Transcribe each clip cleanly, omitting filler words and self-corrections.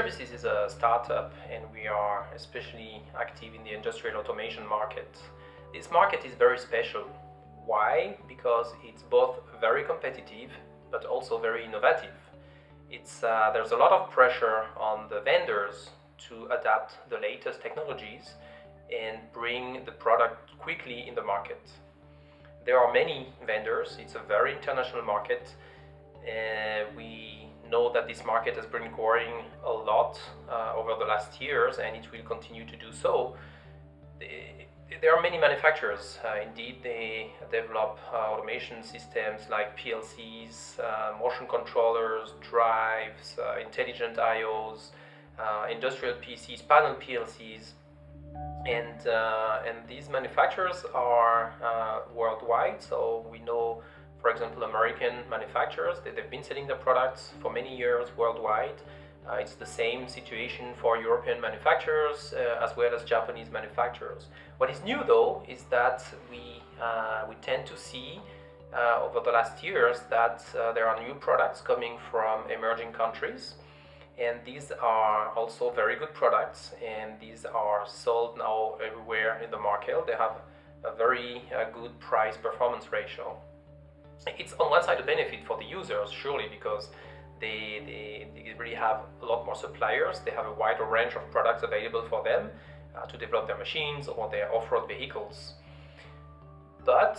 BEservices is a startup, and we are especially active in the industrial automation market. This market is very special. Why? Because it's both very competitive but also very innovative. There's a lot of pressure on the vendors to adapt the latest technologies and bring the product quickly in the market. There are many vendors. It's a very international market. We know that this market has been growing a lot over the last years, and it will continue to do so. There are many manufacturers. Indeed, they develop automation systems like PLCs, motion controllers, drives, intelligent IOs, industrial PCs, panel PLCs, and these manufacturers are worldwide. So we know, for example, American manufacturers, they've been selling their products for many years worldwide. It's the same situation for European manufacturers as well as Japanese manufacturers. What is new though is that we tend to see over the last years that there are new products coming from emerging countries, and these are also very good products, and these are sold now everywhere in the market. They have a very good price-performance ratio. It's on one side a benefit for the users, surely, because they really have a lot more suppliers. They have a wider range of products available for them to develop their machines or their off-road vehicles. But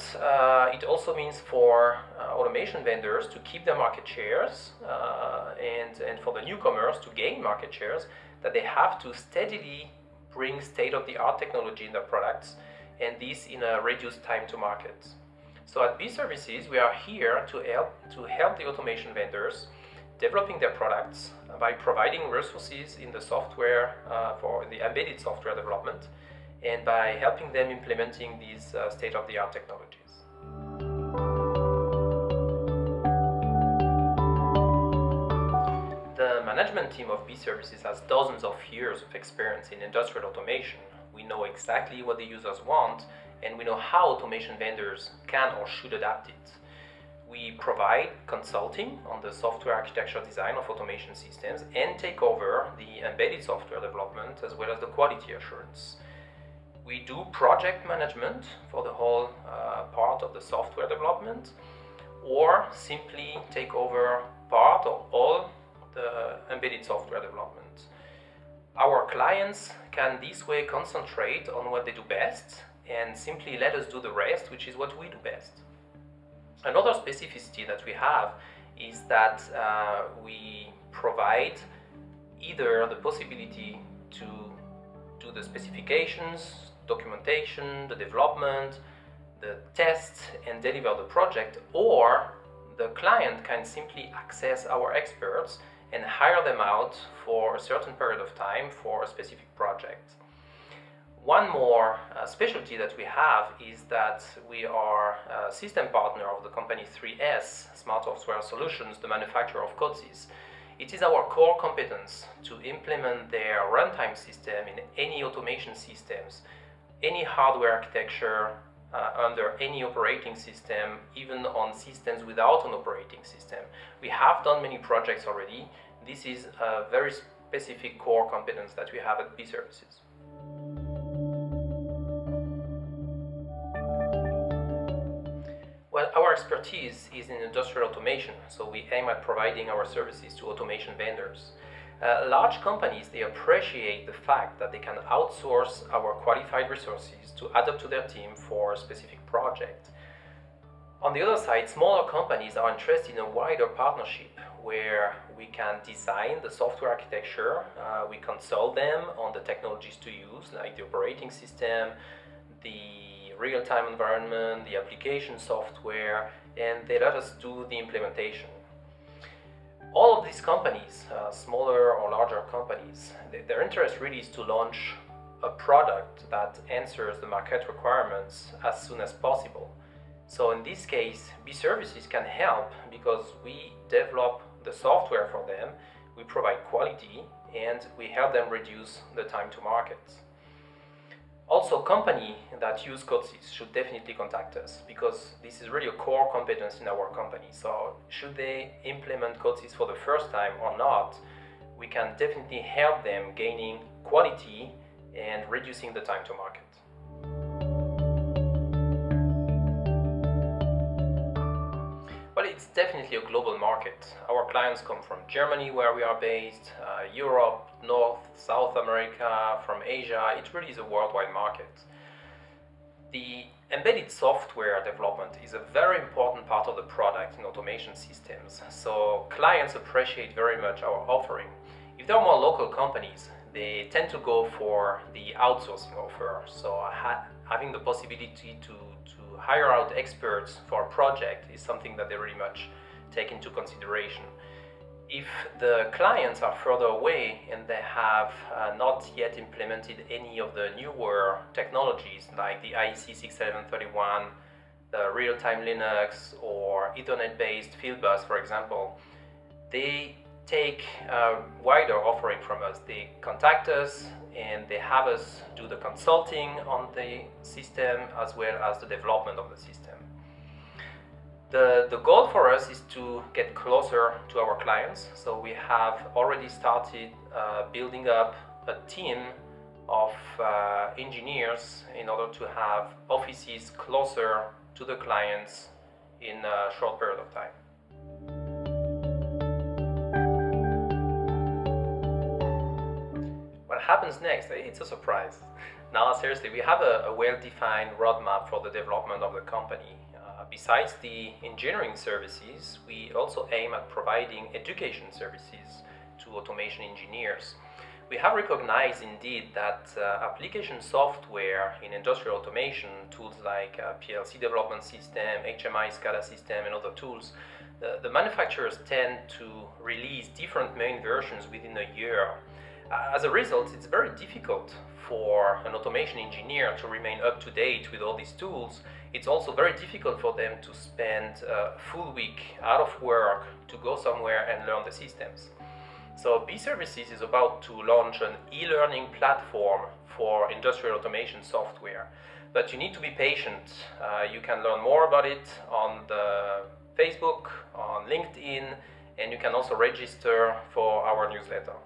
it also means for automation vendors to keep their market shares and for the newcomers to gain market shares, that they have to steadily bring state-of-the-art technology in their products, and this in a reduced time to market. So at BEservices, we are here to help the automation vendors developing their products by providing resources in the software for the embedded software development, and by helping them implementing these state-of-the-art technologies. The management team of BEservices has dozens of years of experience in industrial automation. We know exactly what the users want, and we know how automation vendors can or should adapt it. We provide consulting on the software architecture design of automation systems and take over the embedded software development as well as the quality assurance. We do project management for the whole part of the software development, or simply take over part or all the embedded software development. Our clients can this way concentrate on what they do best and simply let us do the rest, which is what we do best. Another specificity that we have is that we provide either the possibility to do the specifications, documentation, the development, the test, and deliver the project, or the client can simply access our experts and hire them out for a certain period of time for a specific project. One more specialty that we have is that we are a system partner of the company 3S, Smart Software Solutions, the manufacturer of CODESYS. It is our core competence to implement their runtime system in any automation systems, any hardware architecture, under any operating system, even on systems without an operating system. We have done many projects already. This is a very specific core competence that we have at BEservices. Well, our expertise is in industrial automation, so we aim at providing our services to automation vendors. Large companies, they appreciate the fact that they can outsource our qualified resources to adapt to their team for a specific project. On the other side, smaller companies are interested in a wider partnership where we can design the software architecture, we consult them on the technologies to use, like the operating system, the real-time environment, the application software, and they let us do the implementation. All of these companies, smaller or larger companies, their interest really is to launch a product that answers the market requirements as soon as possible. So in this case, BEservices can help because we develop the software for them, we provide quality, and we help them reduce the time to market. Also, companies that use CODESYS should definitely contact us, because this is really a core competence in our company. So should they implement CODESYS for the first time or not, we can definitely help them gaining quality and reducing the time to market. Well, it's definitely a global market. Our clients come from Germany, where we are based, Europe, North, South America, from Asia. It really is a worldwide market. The embedded software development is a very important part of the product in automation systems, so clients appreciate very much our offering. If there are more local companies, they tend to go for the outsourcing offer, so having the possibility to hire out experts for a project is something that they very much take into consideration. If the clients are further away and they have not yet implemented any of the newer technologies like the IEC 61131, the real-time Linux or Ethernet-based field bus, for example, they take a wider offering from us. They contact us and they have us do the consulting on the system as well as the development of the system. The goal for us is to get closer to our clients, so we have already started building up a team of engineers in order to have offices closer to the clients in a short period of time. What happens next? It's a surprise. Now, seriously, we have a well-defined roadmap for the development of the company. Besides the engineering services, we also aim at providing education services to automation engineers. We have recognized indeed that application software in industrial automation, tools like PLC development system, HMI SCADA system and other tools, the manufacturers tend to release different main versions within a year. As a result, it's very difficult for an automation engineer to remain up to date with all these tools. It's also very difficult for them to spend a full week out of work to go somewhere and learn the systems. So BEservices is about to launch an e-learning platform for industrial automation software. But you need to be patient. You can learn more about it on the Facebook, on LinkedIn, and you can also register for our newsletter.